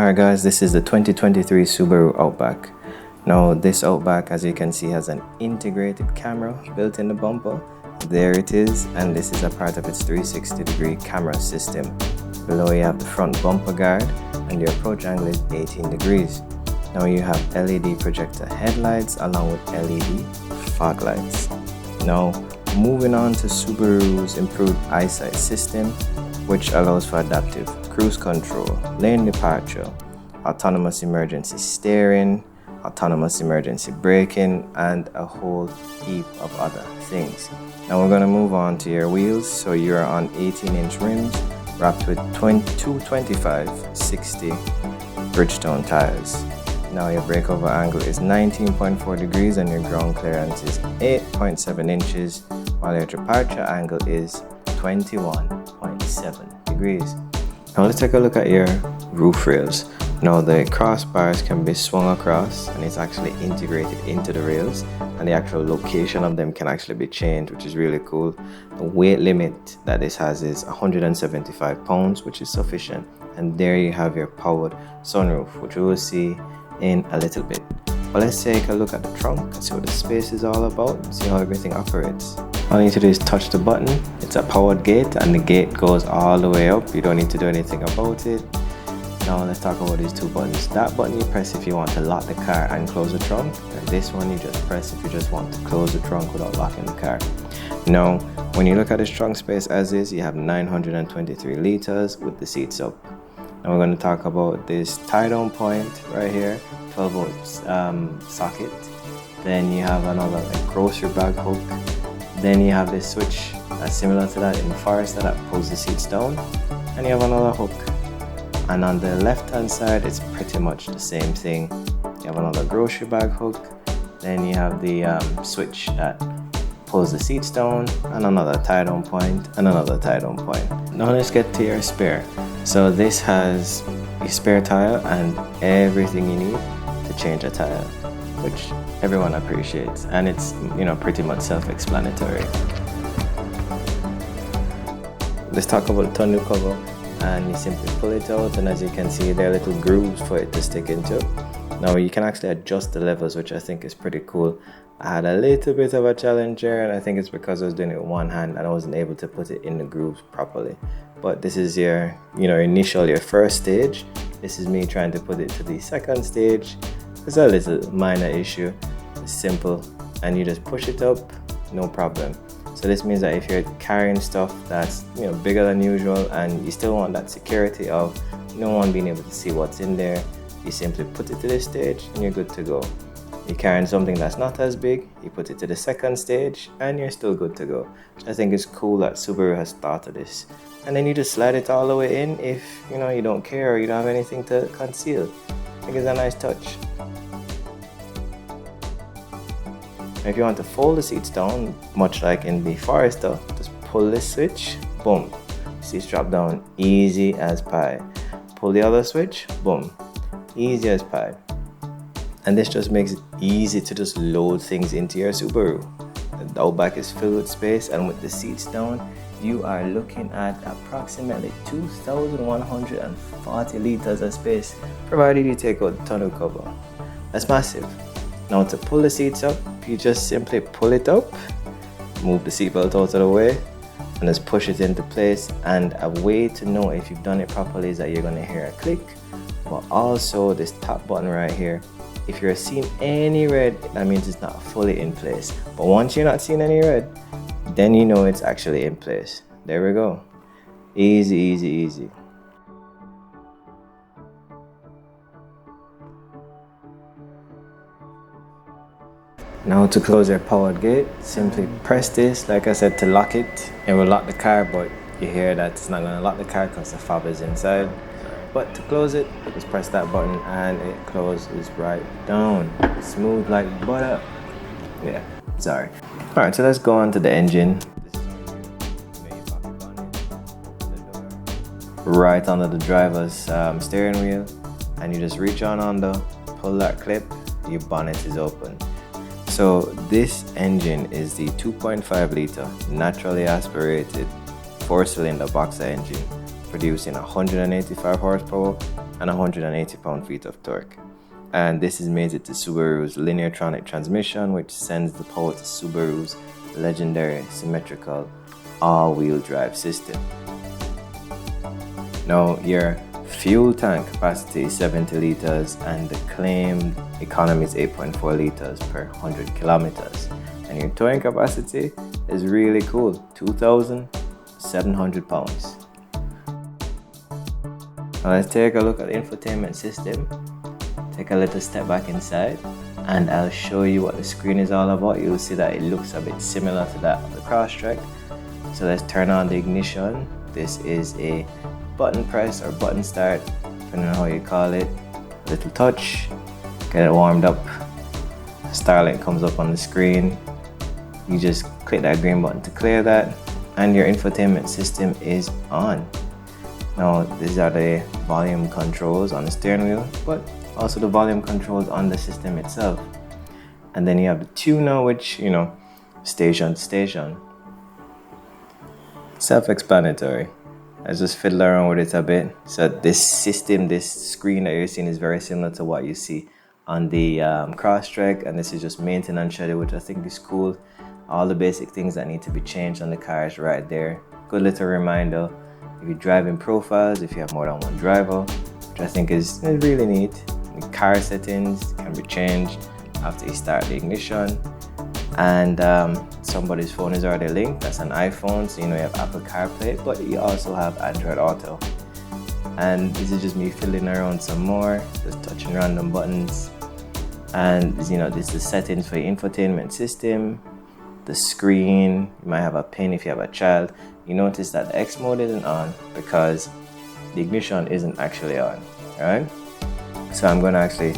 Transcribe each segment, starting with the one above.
Alright guys, this is the 2023 Subaru Outback. Now this Outback, as you can see, has an integrated camera built in the bumper. There it is, and this is a part of its 360-degree camera system. Below you have the front bumper guard, and the approach angle is 18 degrees. Now you have LED projector headlights along with LED fog lights. Now moving on to Subaru's improved Eyesight system, which allows for adaptive cruise control, lane departure, autonomous emergency steering, autonomous emergency braking, and a whole heap of other things. Now we're going to move on to your wheels. So you're on 18-inch rims wrapped with 225/60 Bridgestone tires. Now your breakover angle is 19.4 degrees and your ground clearance is 8.7 inches, while your departure angle is 21.7 degrees. Now let's take a look at your roof rails. Now the crossbars can be swung across and it's actually integrated into the rails, and the actual location of them can actually be changed, which is really cool. The weight limit that this has is 175 pounds, which is sufficient. And there you have your powered sunroof, which we will see in a little bit. But let's take a look at the trunk and see what the space is all about and see how everything operates. All you need to do is touch the button. It's a powered gate and the gate goes all the way up. You don't need to do anything about it. Now let's talk about these two buttons. That button you press if you want to lock the car and close the trunk, and this one you just press if you just want to close the trunk without locking the car. Now when you look at this trunk space as is, you have 923 liters with the seats up. Now we're going to talk about this tie down point right here, 12-volt socket. Then you have another grocery bag hook. Then you have this switch that's similar to that in the Forester that pulls the seats down, and you have another hook. And on the left hand side it's pretty much the same thing. You have another grocery bag hook, then you have the switch that pulls the seats down, and another tie down point, and another tie down point. Now let's get to your spare. So this has a spare tire and everything you need to change a tire, which everyone appreciates, and it's pretty much self-explanatory. Let's talk about the tonneau cover, and you simply pull it out, and as you can see there are little grooves for it to stick into. Now you can actually adjust the levels, which I think is pretty cool. I had a little bit of a challenge here, and I think it's because I was doing it with one hand and I wasn't able to put it in the grooves properly. But this is your your first stage. This is me trying to put it to the second stage. It's a little minor issue. It's simple, and you just push it up, no problem. So this means that if you're carrying stuff that's bigger than usual and you still want that security of no one being able to see what's in there, you simply put it to this stage and you're good to go. You're carrying something that's not as big, you put it to the second stage and you're still good to go. Which I think is cool that Subaru has thought of this. And then you just slide it all the way in if you don't care or you don't have anything to conceal. I think it's a nice touch. If you want to fold the seats down, much like in the Forester, just pull this switch, boom, seats drop down, easy as pie. Pull the other switch, boom, easy as pie. And this just makes it easy to just load things into your Subaru. The Outback is filled with space, and with the seats down, you are looking at approximately 2,140 liters of space, provided you take out the tonneau cover. That's massive. Now to pull the seats up, you just simply pull it up, move the seatbelt out of the way, and just push it into place. And a way to know if you've done it properly is that you're going to hear a click, but also this top button right here. If you're seeing any red, that means it's not fully in place. But once you're not seeing any red, then you know it's actually in place. There we go. Easy, easy, easy. Now to close your powered gate, simply press this, like I said, to lock it. It will lock the car, but you hear that it's not going to lock the car because the fob is inside. But to close it, just press that button and it closes right down. Smooth like butter. Yeah, sorry. Alright, so let's go on to the engine. Right under the driver's steering wheel, and you just reach on under, pull that clip, your bonnet is open. So this engine is the 2.5 liter naturally aspirated 4-cylinder boxer engine, producing 185 horsepower and 180 pound-feet of torque. And this is mated to Subaru's linear-tronic transmission, which sends the power to Subaru's legendary symmetrical all-wheel drive system. Now, your fuel tank capacity is 70 liters and the claimed economy is 8.4 liters per 100 kilometers. And your towing capacity is really cool, 2,700 pounds. Now let's take a look at the infotainment system. Take a little step back inside and I'll show you what the screen is all about. You'll see that it looks a bit similar to that of the Crosstrek. So let's turn on the ignition. This is a button press or button start, depending on how you call it. A little touch, get it warmed up. Starlight comes up on the screen. You just click that green button to clear that and your infotainment system is on. Now these are the volume controls on the steering wheel, but also the volume controls on the system itself. And then you have the tuner, which, station to station. Self-explanatory. I just fiddle around with it a bit. So this system, this screen that you're seeing is very similar to what you see on the Crosstrek, and this is just maintenance schedule, which I think is cool. All the basic things that need to be changed on the car is right there. Good little reminder. If you drive in profiles, if you have more than one driver, which I think is really neat. The car settings can be changed after you start the ignition. And somebody's phone is already linked. That's an iPhone, so you have Apple CarPlay, but you also have Android Auto. And this is just me fiddling around some more, just touching random buttons. And this is the settings for your infotainment system, the screen. You might have a pin if you have a child. You notice that the X mode isn't on because the ignition isn't actually on, right? So I'm going to actually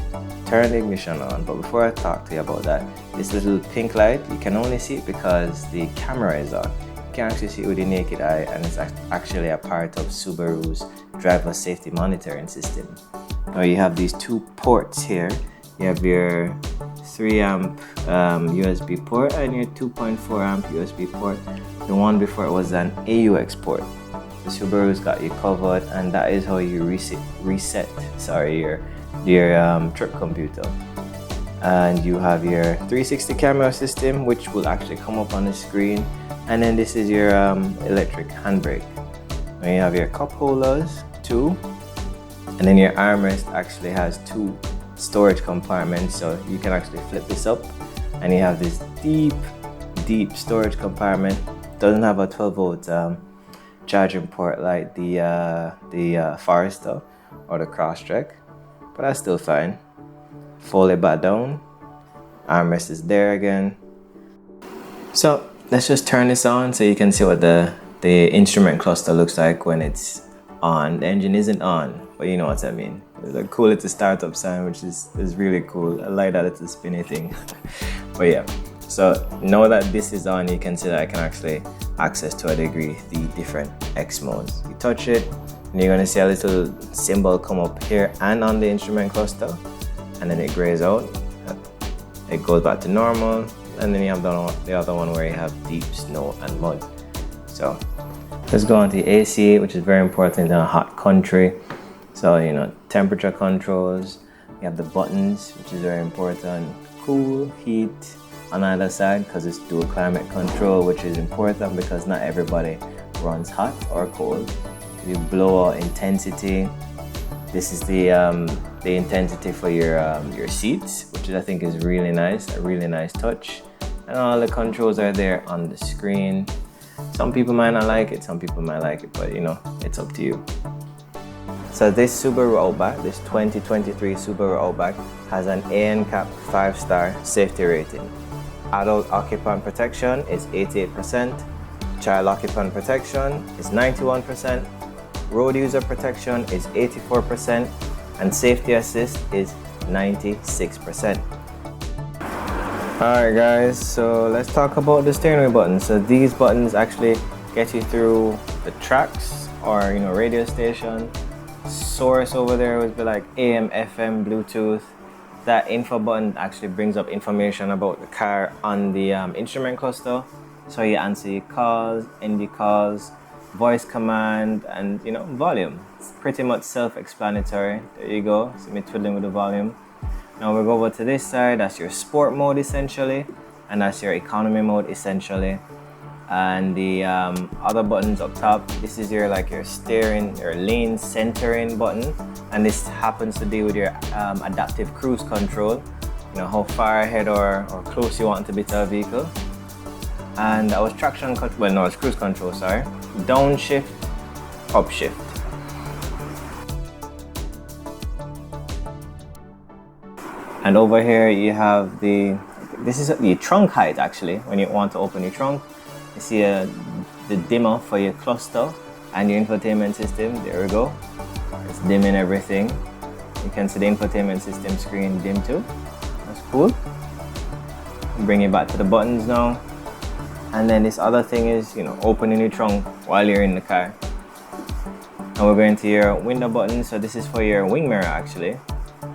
turn the ignition on, but before I talk to you about that, this little pink light, you can only see it because the camera is on. You can actually see it with the naked eye, and it's actually a part of Subaru's driver safety monitoring system. Now you have these two ports here. You have your 3 amp USB port and your 2.4 amp USB port. The one before it was an AUX port. The Subaru's got you covered, and that is how you reset your trip computer. And you have your 360 camera system, which will actually come up on the screen. And then this is your electric handbrake. Now you have your cup holders, 2. And then your armrest actually has 2 storage compartments, so you can actually flip this up and you have this deep storage compartment. Doesn't have a 12-volt charging port like the Forester or the Crosstrek, but that's still fine. Fold it back down, armrest is there again. So let's just turn this on so you can see what the instrument cluster looks like when it's on. The engine isn't on, but you know what I mean. There's a cool little startup sign, which is really cool. I like that little spinny thing. But yeah, so now that this is on, you can see that I can actually access to a degree the different X modes. You touch it and you're gonna see a little symbol come up here and on the instrument cluster, and then it grays out. It goes back to normal, and then you have the other one where you have deep snow and mud. So let's go on to the AC, which is very important in a hot country. So temperature controls. You have the buttons, which is very important. Cool, heat on either side, because it's dual climate control, which is important because not everybody runs hot or cold. You blowout intensity. This is the intensity for your seats, which I think is really nice, a really nice touch. And all the controls are there on the screen. Some people might not like it, some people might like it, but it's up to you. So this Subaru Outback, this 2023 Subaru Outback, has an ANCAP 5-star safety rating. Adult occupant protection is 88%, child occupant protection is 91%, road user protection is 84%, and safety assist is 96%. Alright guys, so let's talk about the steering wheel buttons. So these buttons actually get you through the tracks or radio station. Source over there would be like AM, FM, Bluetooth. That info button actually brings up information about the car on the instrument cluster. So you answer your calls, end your calls, voice command, and volume. pretty much self-explanatory. There you go. See me twiddling with the volume. Now we'll go over to this side. That's your sport mode essentially, and that's your economy mode essentially. And the other buttons up top, this is your your steering, your lane centering button, and this happens to deal with your adaptive cruise control. You know how far ahead or close you want to be to a vehicle. And that was traction control. Well, no, it's cruise control. Sorry, downshift, upshift. And over here you have this is the trunk height actually. When you want to open your trunk, you see the dimmer for your cluster and your infotainment system. There we go. It's dimming everything. You can see the infotainment system screen dim too. That's cool. Bring it back to the buttons now. And then this other thing is, opening your trunk while you're in the car. Now we're going to your window button. So this is for your wing mirror actually.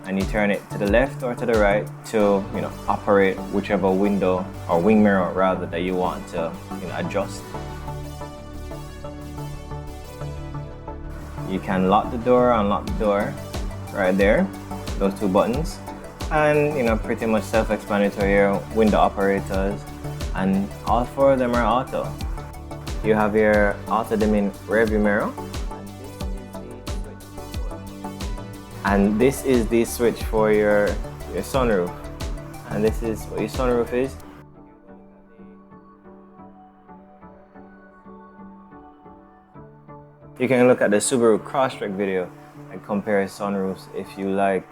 And you turn it to the left or to the right to operate whichever window or wing mirror rather that you want to adjust. You can lock the door, unlock the door right there, those two buttons. And pretty much self-explanatory your window operators, and all four of them are auto. You have your auto dimming rearview mirror. And this is the switch for your sunroof. And this is what your sunroof is. You can look at the Subaru cross-track video and compare sunroofs if you like.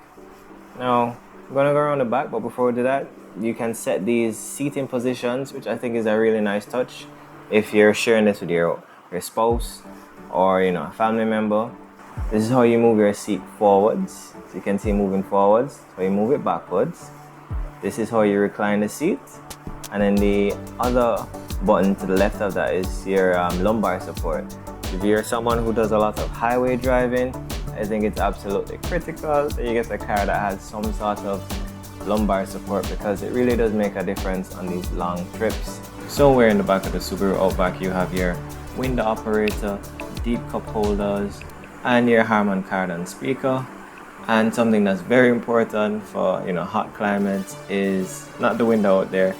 Now, I'm gonna go around the back, but before we do that, you can set these seating positions, which I think is a really nice touch. If you're sharing this with your spouse or a family member. This is how you move your seat forwards. So you can see moving forwards. So you move it backwards. This is how you recline the seat. And then the other button to the left of that is your lumbar support. If you're someone who does a lot of highway driving, I think it's absolutely critical that you get a car that has some sort of lumbar support, because it really does make a difference on these long trips. So where in the back of the Subaru Outback you have your window operator, deep cup holders, and your Harman Kardon speaker. And something that's very important for hot climates is not the window out there.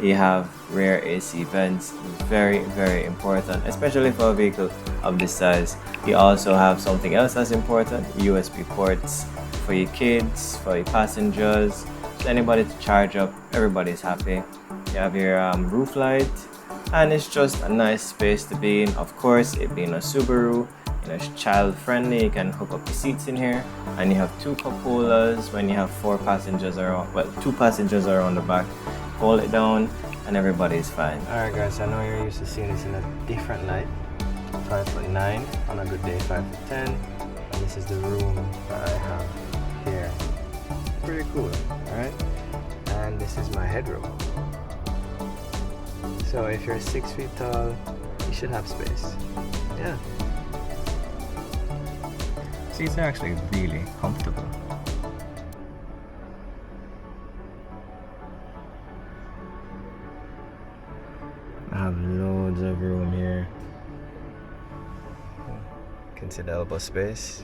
You have rear AC vents. It's very, very important, especially for a vehicle of this size. You also have something else that's important: USB ports for your kids, for your passengers, so anybody to charge up. Everybody's happy. You have your roof light, and it's just a nice space to be in. Of course, it being a Subaru, it's child friendly. You can hook up the seats in here, and you have two cup holders when you have four passengers around. Well, two passengers are on the back. Hold it down and everybody's fine. Alright guys, I know you're used to seeing this in a different light. 5'9", on a good day 5'10", and this is the room that I have here. Pretty cool, alright? And this is my headroom. So if you're 6 feet tall, you should have space. Yeah. Seats are actually really comfortable. I have loads of room here. You can see the elbow space.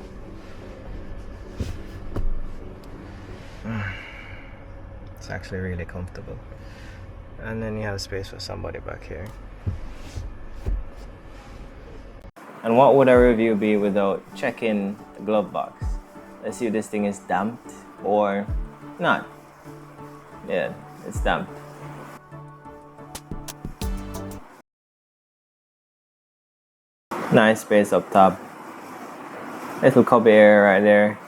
It's actually really comfortable. And then you have space for somebody back here. And what would a review be without checking the glove box? Let's see if this thing is damped or not. Yeah, it's damped. Nice space up top. Little cubby area right there.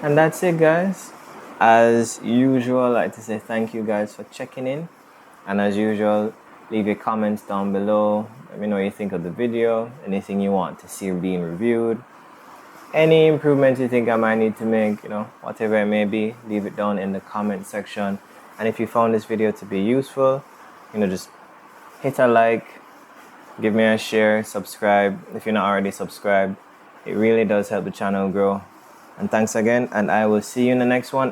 And that's it, guys. As usual, I'd like to say thank you guys for checking in. And as usual, leave your comments down below. Let me know what you think of the video. Anything you want to see being reviewed. Any improvements you think I might need to make, whatever it may be, leave it down in the comment section. And if you found this video to be useful, just hit a like, give me a share, subscribe if you're not already subscribed. It really does help the channel grow. And thanks again, and I will see you in the next one.